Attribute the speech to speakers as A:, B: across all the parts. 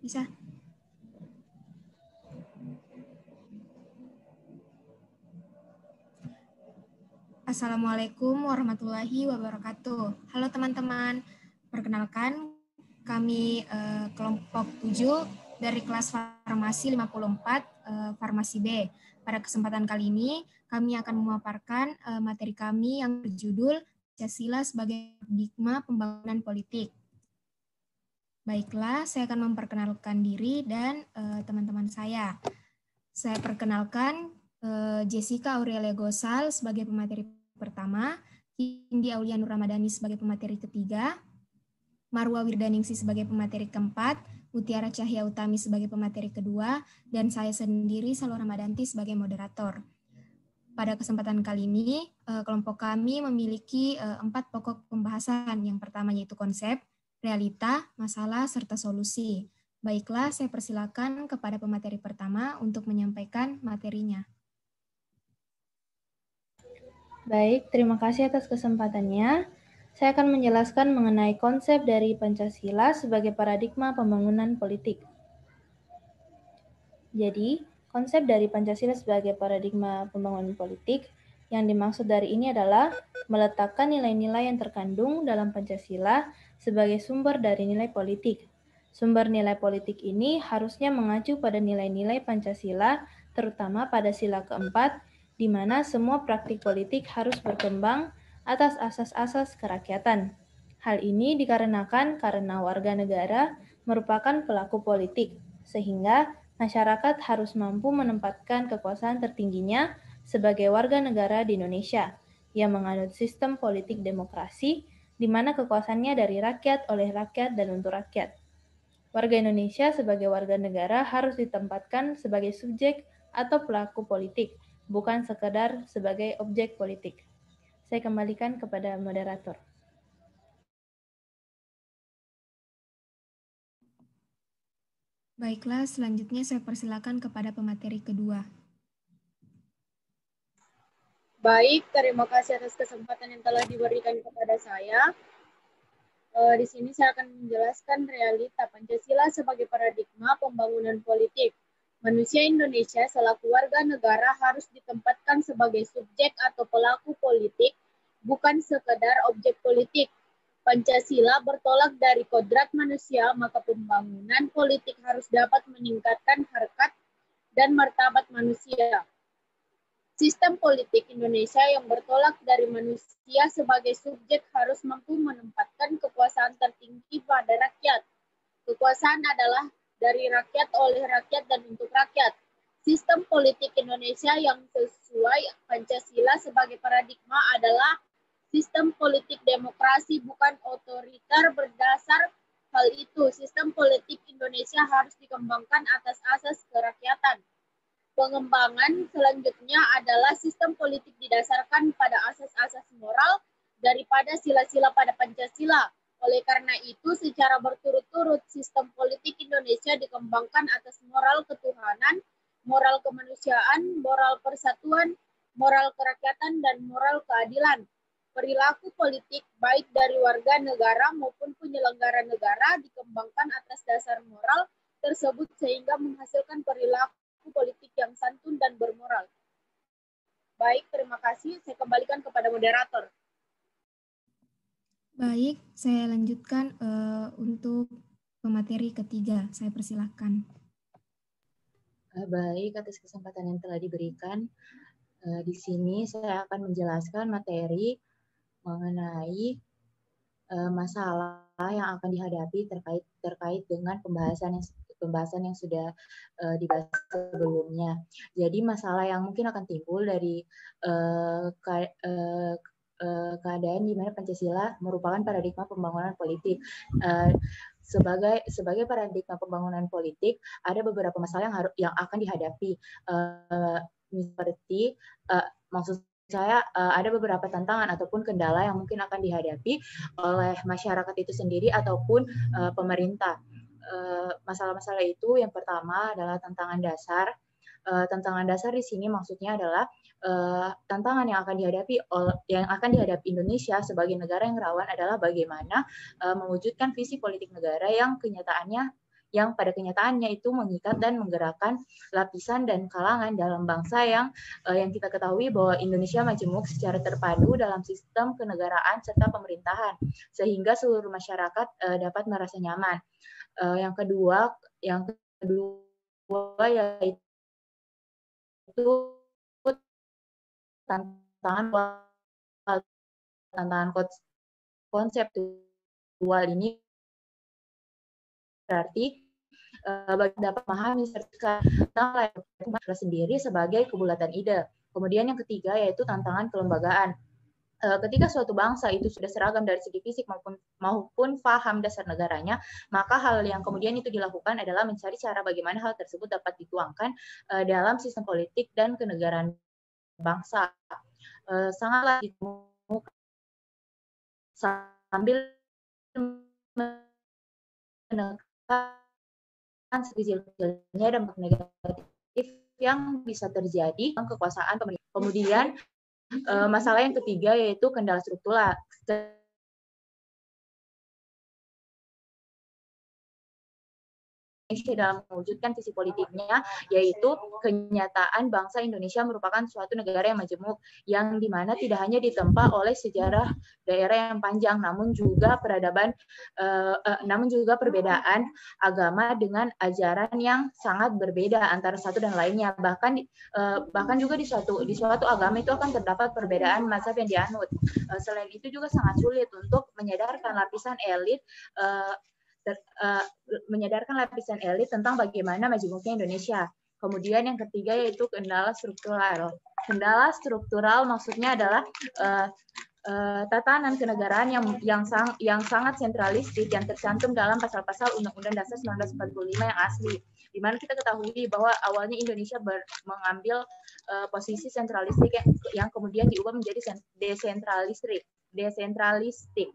A: Bisa. Assalamualaikum warahmatullahi wabarakatuh. Halo teman-teman, perkenalkan kami kelompok 7 dari kelas farmasi 54, farmasi B. Pada kesempatan kali ini, kami akan memaparkan materi kami yang berjudul Pancasila sebagai Paradigma Pembangunan Politik. Baiklah, saya akan memperkenalkan diri dan teman-teman saya. Saya perkenalkan Jessica Aurelia Gosal sebagai pemateri pertama, Indi Aulianur Ramadhani sebagai pemateri ketiga, Marwa Wirdaningsi sebagai pemateri keempat, Mutiara Cahya Utami sebagai pemateri kedua, dan saya sendiri, Salwa Ramadanti, sebagai moderator. Pada kesempatan kali ini, kelompok kami memiliki 4 pokok pembahasan. Yang pertama yaitu konsep, realita, masalah, serta solusi. Baiklah, saya persilakan kepada pemateri pertama untuk menyampaikan materinya.
B: Baik, terima kasih atas kesempatannya. Saya akan menjelaskan mengenai konsep dari Pancasila sebagai paradigma pembangunan politik. Jadi, konsep dari Pancasila sebagai paradigma pembangunan politik yang dimaksud dari ini adalah meletakkan nilai-nilai yang terkandung dalam Pancasila sebagai sumber dari nilai politik. Sumber nilai politik ini harusnya mengacu pada nilai-nilai Pancasila, terutama pada sila keempat, di mana semua praktik politik harus berkembang atas asas-asas kerakyatan. Hal ini dikarenakan karena warga negara merupakan pelaku politik, sehingga masyarakat harus mampu menempatkan kekuasaan tertingginya sebagai warga negara di Indonesia yang menganut sistem politik demokrasi di mana kekuasaannya dari rakyat, oleh rakyat, dan untuk rakyat. Warga Indonesia sebagai warga negara harus ditempatkan sebagai subjek atau pelaku politik, bukan sekedar sebagai objek politik. Saya kembalikan kepada moderator.
A: Baiklah, selanjutnya saya persilakan kepada pemateri kedua.
C: Baik, terima kasih atas kesempatan yang telah diberikan kepada saya. Di sini saya akan menjelaskan realita Pancasila sebagai paradigma pembangunan politik. Manusia Indonesia selaku warga negara harus ditempatkan sebagai subjek atau pelaku politik, bukan sekedar objek politik. Pancasila bertolak dari kodrat manusia, maka pembangunan politik harus dapat meningkatkan harkat dan martabat manusia. Sistem politik Indonesia yang bertolak dari manusia sebagai subjek harus mampu menempatkan kekuasaan tertinggi pada rakyat. Kekuasaan adalah dari rakyat, oleh rakyat, dan untuk rakyat. Sistem politik Indonesia yang sesuai Pancasila sebagai paradigma adalah sistem politik demokrasi, bukan otoriter berdasar hal itu. Sistem politik Indonesia harus dikembangkan atas asas kerakyatan. Pengembangan selanjutnya adalah sistem politik didasarkan pada asas-asas moral daripada sila-sila pada Pancasila. Oleh karena itu, secara berturut-turut sistem politik Indonesia dikembangkan atas moral ketuhanan, moral kemanusiaan, moral persatuan, moral kerakyatan, dan moral keadilan. Perilaku politik baik dari warga negara maupun penyelenggara negara dikembangkan atas dasar moral tersebut sehingga menghasilkan perilaku politik yang santun dan bermoral. Baik, terima kasih. Saya kembalikan kepada moderator.
A: Baik, saya lanjutkan untuk pemateri ketiga. Saya persilahkan.
D: Baik, atas kesempatan yang telah diberikan. Di sini saya akan menjelaskan materi mengenai masalah yang akan dihadapi terkait dengan pembahasan yang sudah dibahas sebelumnya. Jadi masalah yang mungkin akan timbul dari keadaan di mana Pancasila merupakan paradigma pembangunan politik. Sebagai paradigma pembangunan politik, ada beberapa masalah yang akan dihadapi, seperti maksud saya ada beberapa tantangan ataupun kendala yang mungkin akan dihadapi oleh masyarakat itu sendiri ataupun pemerintah. Masalah-masalah itu yang pertama adalah tantangan dasar. Tantangan dasar di sini maksudnya adalah tantangan yang akan dihadapi Indonesia sebagai negara yang rawan adalah bagaimana mewujudkan visi politik negara yang kenyataannya yang pada kenyataannya itu mengikat dan menggerakkan lapisan dan kalangan dalam bangsa yang kita ketahui bahwa Indonesia majemuk secara terpadu dalam sistem kenegaraan serta pemerintahan, sehingga seluruh masyarakat dapat merasa nyaman. Yang kedua yaitu tantangan konseptual ini berarti bagi dapat memahami tentang sendiri sebagai kebulatan ide. Kemudian yang ketiga yaitu tantangan kelembagaan. Ketika suatu bangsa itu sudah seragam dari segi fisik maupun paham dasar negaranya, maka hal yang kemudian itu dilakukan adalah mencari cara bagaimana hal tersebut dapat dituangkan dalam sistem politik dan kenegaraan bangsa. Sangatlah ditemukan sambil menekan sekecil-kecilnya dampak negatif yang bisa terjadi dalam kekuasaan pemerintah. Kemudian masalah yang ketiga yaitu kendala struktural. Dalam mewujudkan visi politiknya, yaitu kenyataan bangsa Indonesia merupakan suatu negara yang majemuk, yang dimana tidak hanya ditempa oleh sejarah daerah yang panjang, namun juga perbedaan agama dengan ajaran yang sangat berbeda antara satu dan lainnya. Bahkan juga di suatu agama itu akan terdapat perbedaan mazhab yang dianut. Selain itu juga sangat sulit untuk menyadarkan lapisan elit tentang bagaimana majemuknya Indonesia. Kemudian yang ketiga yaitu kendala struktural. Kendala struktural maksudnya adalah tatanan kenegaraan yang sangat sentralistik yang tercantum dalam pasal-pasal Undang-Undang Dasar 1945 yang asli. Di mana kita ketahui bahwa awalnya Indonesia mengambil posisi sentralistik yang kemudian diubah menjadi desentralistik.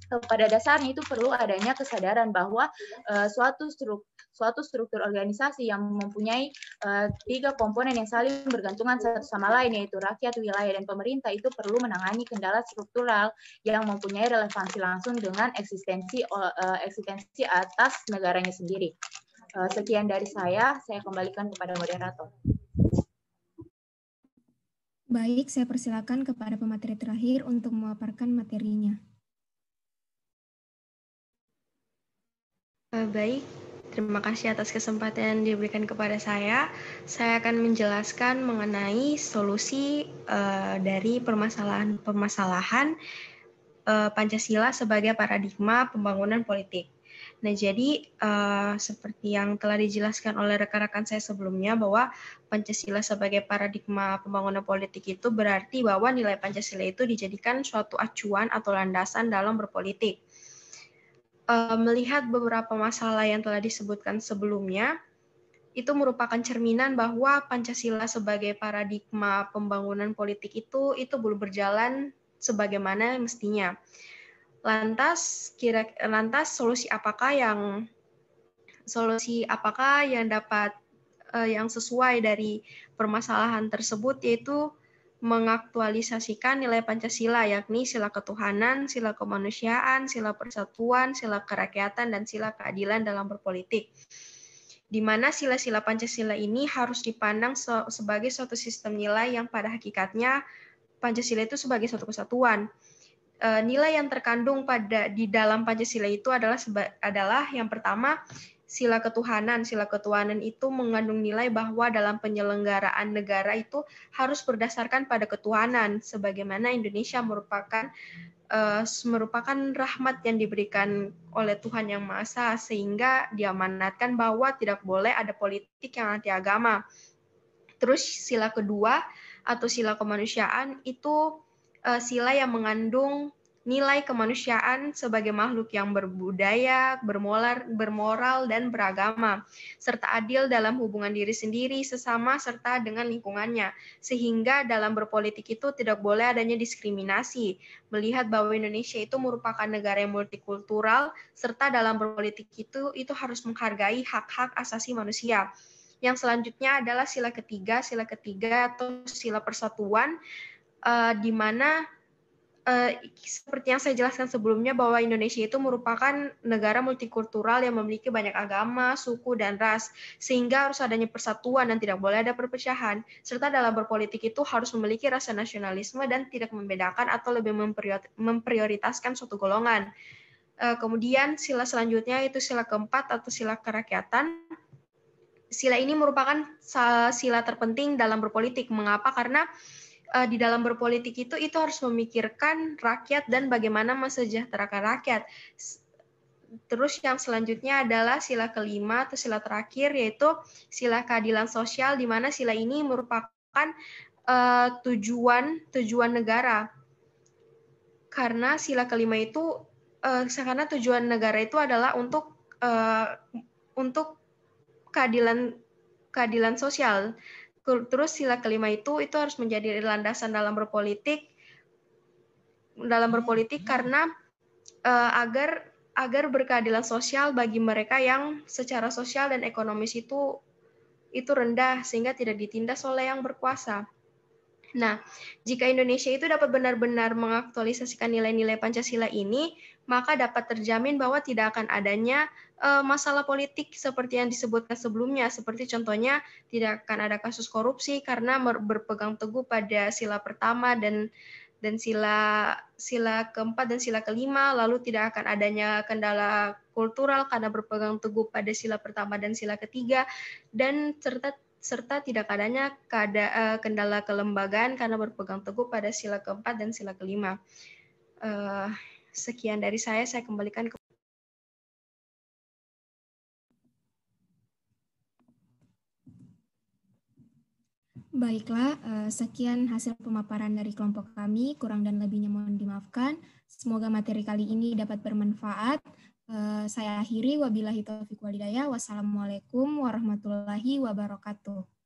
D: Pada dasarnya itu perlu adanya kesadaran bahwa suatu struktur organisasi yang mempunyai tiga komponen yang saling bergantungan satu sama lain, yaitu rakyat, wilayah, dan pemerintah, itu perlu menangani kendala struktural yang mempunyai relevansi langsung dengan eksistensi atas negaranya sendiri. Sekian dari saya kembalikan kepada moderator.
A: Baik, saya persilakan kepada pemateri terakhir untuk memaparkan materinya.
E: Baik, terima kasih atas kesempatan yang diberikan kepada saya. Saya akan menjelaskan mengenai solusi dari permasalahan Pancasila sebagai paradigma pembangunan politik. Nah, jadi seperti yang telah dijelaskan oleh rekan-rekan saya sebelumnya, bahwa Pancasila sebagai paradigma pembangunan politik itu berarti bahwa nilai Pancasila itu dijadikan suatu acuan atau landasan dalam berpolitik. Melihat beberapa masalah yang telah disebutkan sebelumnya, itu merupakan cerminan bahwa Pancasila sebagai paradigma pembangunan politik itu belum berjalan sebagaimana mestinya. Lantas solusi apakah yang dapat yang sesuai dari permasalahan tersebut, yaitu mengaktualisasikan nilai Pancasila, yakni sila ketuhanan, sila kemanusiaan, sila persatuan, sila kerakyatan, dan sila keadilan dalam berpolitik. Di mana sila-sila Pancasila ini harus dipandang sebagai suatu sistem nilai yang pada hakikatnya Pancasila itu sebagai suatu kesatuan. Nilai yang terkandung di dalam Pancasila itu adalah yang pertama, sila ketuhanan. Sila ketuhanan itu mengandung nilai bahwa dalam penyelenggaraan negara itu harus berdasarkan pada ketuhanan, sebagaimana Indonesia merupakan rahmat yang diberikan oleh Tuhan Yang Maha Esa, sehingga diamanatkan bahwa tidak boleh ada politik yang anti agama. Terus sila kedua atau sila kemanusiaan itu sila yang mengandung nilai kemanusiaan sebagai makhluk yang berbudaya, bermoral, dan beragama, serta adil dalam hubungan diri sendiri, sesama, serta dengan lingkungannya. Sehingga dalam berpolitik itu tidak boleh adanya diskriminasi, melihat bahwa Indonesia itu merupakan negara yang multikultural, serta dalam berpolitik itu harus menghargai hak-hak asasi manusia. Yang selanjutnya adalah sila ketiga atau sila persatuan, di mana seperti yang saya jelaskan sebelumnya bahwa Indonesia itu merupakan negara multikultural yang memiliki banyak agama, suku, dan ras, sehingga harus adanya persatuan dan tidak boleh ada perpecahan. Serta dalam berpolitik itu harus memiliki rasa nasionalisme dan tidak membedakan atau lebih memprioritaskan suatu golongan. Kemudian sila selanjutnya itu sila keempat atau sila kerakyatan. Sila ini merupakan sila terpenting dalam berpolitik. Mengapa? Karena di dalam berpolitik itu harus memikirkan rakyat dan bagaimana mensejahterakan rakyat. Terus yang selanjutnya adalah sila kelima atau sila terakhir, yaitu sila keadilan sosial, di mana sila ini merupakan tujuan negara. Karena sila kelima itu karena tujuan negara itu adalah untuk keadilan sosial. Terus sila kelima itu harus menjadi landasan dalam berpolitik karena agar berkeadilan sosial bagi mereka yang secara sosial dan ekonomis itu rendah sehingga tidak ditindas oleh yang berkuasa. Nah, jika Indonesia itu dapat benar-benar mengaktualisasikan nilai-nilai Pancasila ini, maka dapat terjamin bahwa tidak akan adanya masalah politik seperti yang disebutkan sebelumnya, seperti contohnya tidak akan ada kasus korupsi karena berpegang teguh pada sila pertama dan sila keempat dan sila kelima, lalu tidak akan adanya kendala kultural karena berpegang teguh pada sila pertama dan sila ketiga, dan serta tidak adanya kendala kelembagaan karena berpegang teguh pada sila keempat dan sila kelima. Sekian dari saya kembalikan ke...
A: Baiklah, sekian hasil pemaparan dari kelompok kami, kurang dan lebihnya mohon dimaafkan. Semoga materi kali ini dapat bermanfaat. Saya akhiri, wabillahi taufiq wal hidayah. Wassalamualaikum warahmatullahi wabarakatuh.